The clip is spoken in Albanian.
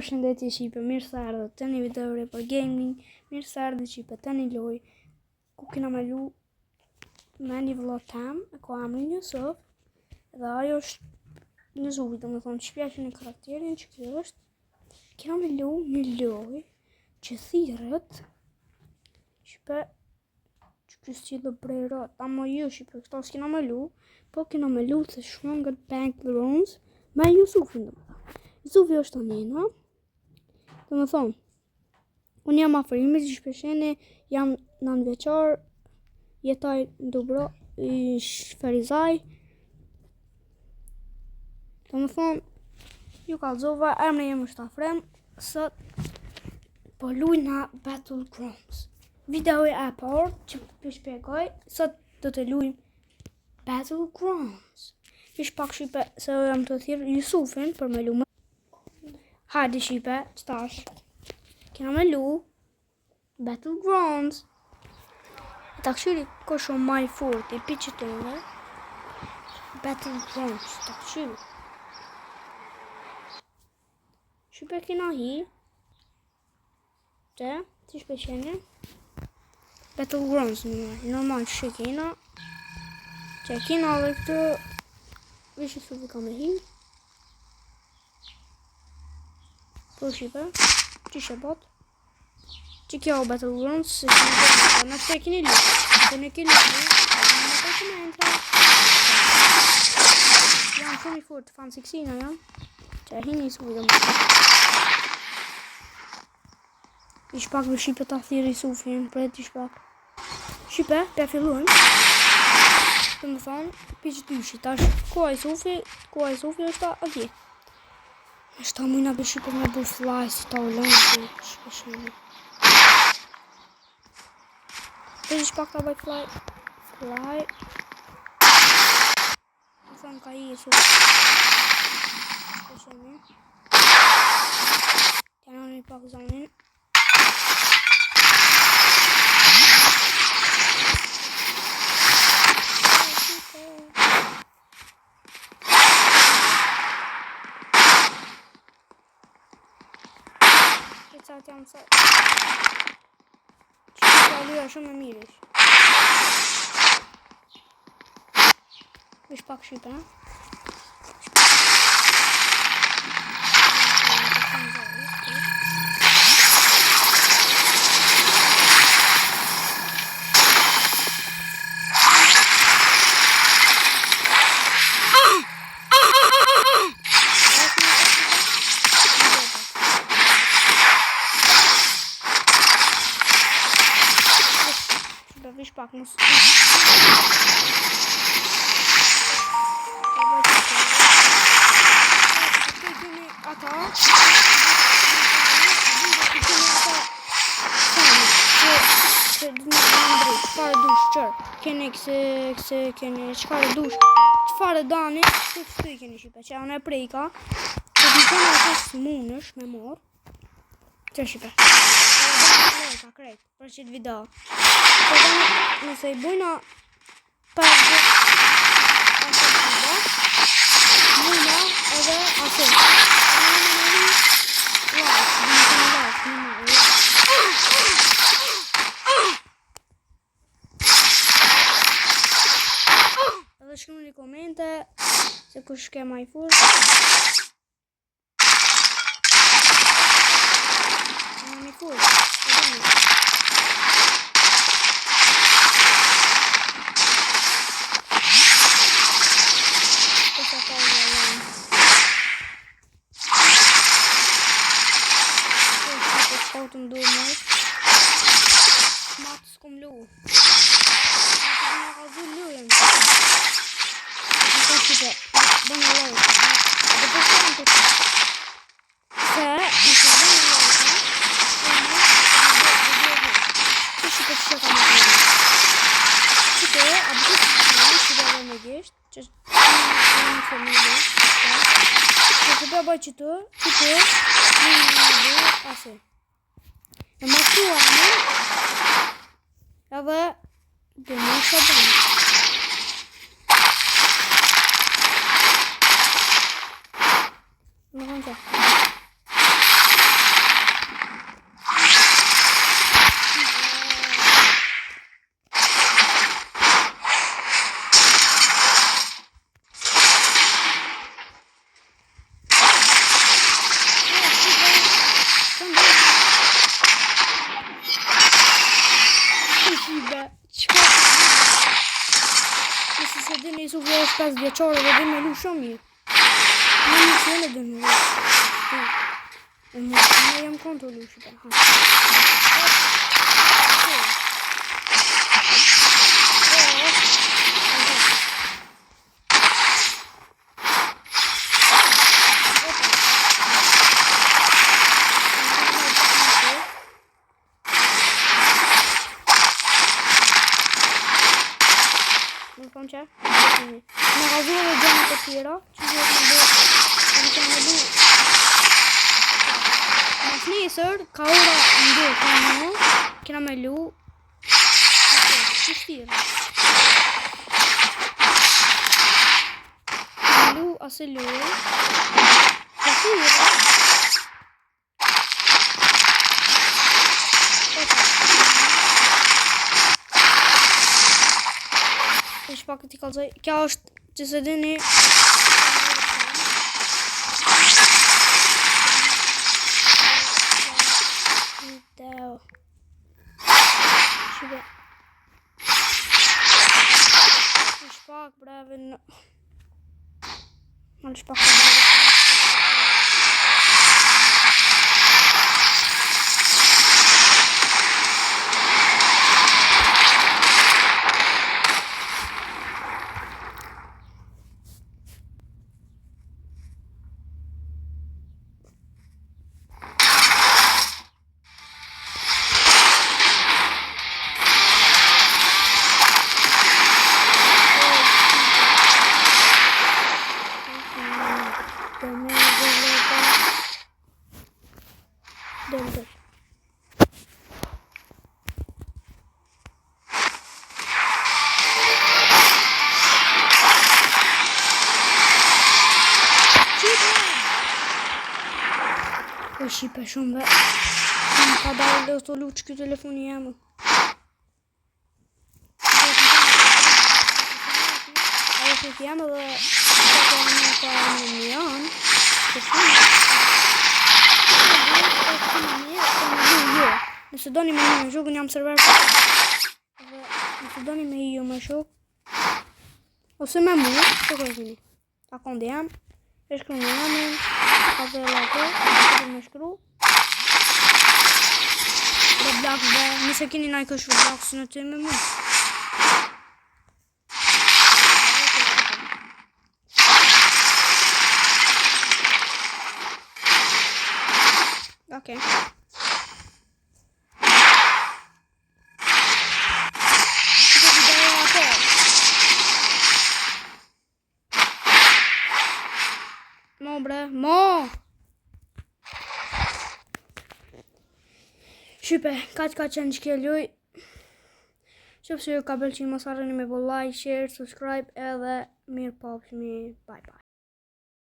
Përshëndetje Shqipe, mirë se ardhët të një video për gaming, mirë se ardhët Shqipe të një loj, ku kena me lu me një vlog tem, e ko emrin Jusuf, dhe ajo është në zuvi, do me thonë që shpja që një karakterin që kjo është, kena me lu një loj që thirët, Shqipe, që kjo s'qi dhe brejrat, ama jo Shqipe, këta s'kena me lu, po kena me lu të shumë nga Battlegrounds me Jusufin, do me thonë. Jusufi është anina. Do me thonë, unë jam afrimi që shpeshene, jam 9 vjeqar, jetaj në Dubro, i Shferizaj. Do me thonë, ju kalzova, emre jem është Afrem, sot po luj na Battlegrounds. Video e parë që për shpjegoj, sot do të luj Battlegrounds. Ish pak Shqipe, se jam të thirë Jusufin për me lu më. Hajde Shqipe, qëtash. Kena me lu Battlegrounds. E ta këshyri ko shumë maj fort i pi që të në Battlegrounds, ta këshyri. Shqipe kena hi të që shpeqeni Battlegrounds normal që kena që kena dhe këtë vishë Jusufi ka me hi. Po Shqipe, që shë bot? Që kjo Battlegrounds, se që në bërë, në të keni lu, se në keni lu, në të keni entra. Janë shumë i furt, fan 16 janë, që e hini Jusufi dhe më. Ish pak vë Shqipe ta thirë Jusufin, pret ish pak. Shqipe, për fillujmë. Të më thonë, piqë dyshi, tash koha Jusufi është atje. Është ta mujna për Shqipe me bu fly, si ta ullon të shpeshemi. Për ish pak ta bëj fly. Më thonë ka i Jusufi. Shpeshemi. Tjena një pak zonin. Sa të jam sa që të aluja shumë e mirish. Vish pak Shqipe, ne? Vish pak mos. Çfarë dush çer? Keni se keni çfarë dush? Çfarë dani? Këtë keni Shqipe, që unë e prejka. Po di që ato smunësh me mor. Çfarë Shqipe? Ka krejt për qëtë video. Po dhe nëse i bujna për dhe mujna edhe atë. Edhe shkru një komente se kush ke maj furt. Një furt. Të ndurë mërë matë s'kom lu matë nga ka zhu lujem në të Shqipe bënë lojtë dhe përshëm të të se në të bënë lojtë që Shqipe që ka më të Shqipe a bëtë që dhe me gisht që në familje Shqipe bëj që të asë e më krua në edhe dhe më shë bënë. Në kënë që. 5 vjeçare dhe dhe me lu shumë mirë. Në një qëllë dhe në lu. Në jam kontrolu shqipe. Në ka gazuar dhe gjënë të tjera që duhet me bu mas nesër ka ora ndo kena me lu shtirë lu asë lujë pak t'i kalzoj. Kja është që se dini video. Shqipe. Shpak breve në shpak Denver. Po shqipe shumë dhe më ka dalë dhe të luqë këtë telefoni jemë. Ajo që jemë dhe të në janë të shumë. Nëse doni me ju me shuk, unë jam server dhe nëse doni me ju me shuk ose me mu, që kërëzini akonde jam, e shkru në jamin ka dhe lako, që me shkru Roblox dhe nëse keni naj kësh Roblox në të me mu Okay. Mo bre, mo! Shqipe, ka qenë që kje luj. Qëpë se ju ka pëlqy mos harroni me bo like, share, subscribe edhe mirë pafshmi. Bye bye.